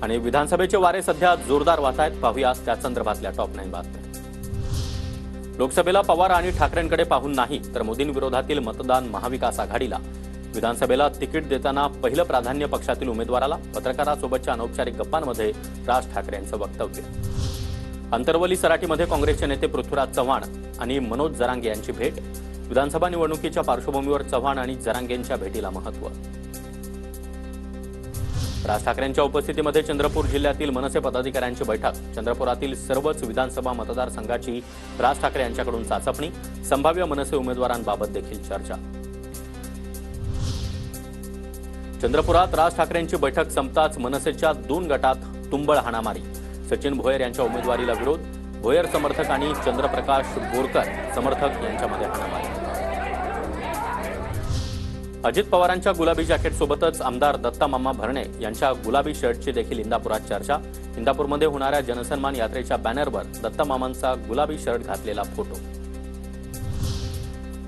आणि विधानसभेचे वारे सध्या जोरदार वाहत आहेत. पाहूया त्या संदर्भातल्या टॉप 9 बातम्या. लोकसभेला पवार आणि ठाकरेंकडे पाहून नाही तर मोदींविरोधातील मतदान महाविकास आघाडीला. विधानसभेला तिकीट देताना पहिलं प्राधान्य पक्षातील उमेदवाराला. पत्रकारांसोबतच्या अनौपचारिक गप्पांमध्ये राज ठाकरे यांचं वक्तव्य. अंतरवली सराटीमध्ये काँग्रेसचे नेते पृथ्वीराज चव्हाण आणि मनोज जरांगे यांची भेट. विधानसभा निवडणुकीच्या पार्श्वभूमीवर चव्हाण आणि जरांगेंच्या भेटीला महत्त्व. राज ठाकरेंच्या उपस्थितीमध्ये चंद्रपूर जिल्ह्यातील मनसे पदाधिकाऱ्यांची बैठक. चंद्रपुरातील सर्वच विधानसभा मतदारसंघाची राज ठाकरे यांच्याकडून चाचपणी. संभाव्य मनसे उमेदवारांबाबत देखील चर्चा. चंद्रपुरात राज ठाकरेंची बैठक संपताच मनसेच्या 2 गटात तुंबळ हाणामारी. सचिन भोयर यांच्या उमेदवारीला विरोध. भोयर समर्थक आणि चंद्रप्रकाश बोरकर समर्थक यांच्यामध्ये हाणामारी. अजित पवारांच्या गुलाबी जॅकेटसोबतच आमदार दत्तामामा भरणे यांच्या गुलाबी शर्टची देखील इंदापुरात चर्चा. इंदापूरमध्ये होणाऱ्या जनसन्मान यात्रेच्या बॅनरवर दत्तामामांचा गुलाबी शर्ट घातलेला फोटो.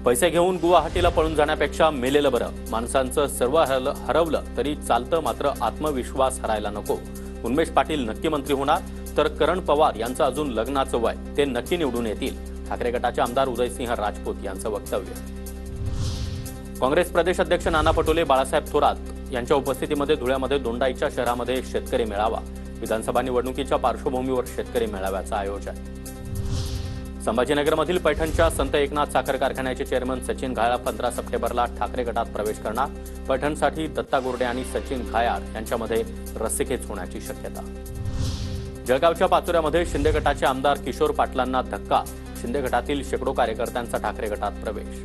पैसे घेऊन गुवाहाटीला पळून जाण्यापेक्षा मेलेलं बरं. माणसांचं सर्व हरवलं तरी चालतं, मात्र आत्मविश्वास हरायला नको. उन्मेष पाटील नक्की मंत्री होणार तर करण पवार यांचं अजून लग्नाचं वय, ते नक्की निवडून येतील. ठाकरे गटाचे आमदार उदयसिंह राजपूत यांचं वक्तव्य. काँग्रेस प्रदेश अध्यक्ष नाना पटोले, बाळासाहेब थोरात यांच्या उपस्थितीमध्ये धुळ्यामध्ये दोंडाईच्या शहरामध्ये शेतकरी मेळावा. विधानसभा निवडणुकीच्या पार्श्वभूमीवर शेतकरी मेळाव्याचं आयोजन. संभाजीनगरमधील पैठणच्या संत एकनाथ साखर कारखान्याचे चेअरमन सचिन घायाळ 15 सप्टेंबरला ठाकरे गटात प्रवेश करणार. पैठणसाठी दत्ता गोरडे आणि सचिन घायाळ यांच्यामध्ये रस्सीखेच होण्याची शक्यता. जळगावच्या पाचोऱ्यामध्ये शिंदे गटाचे आमदार किशोर पाटलांना धक्का. शिंदे गटातील शेकडो कार्यकर्त्यांचा ठाकरे गटात प्रवेश.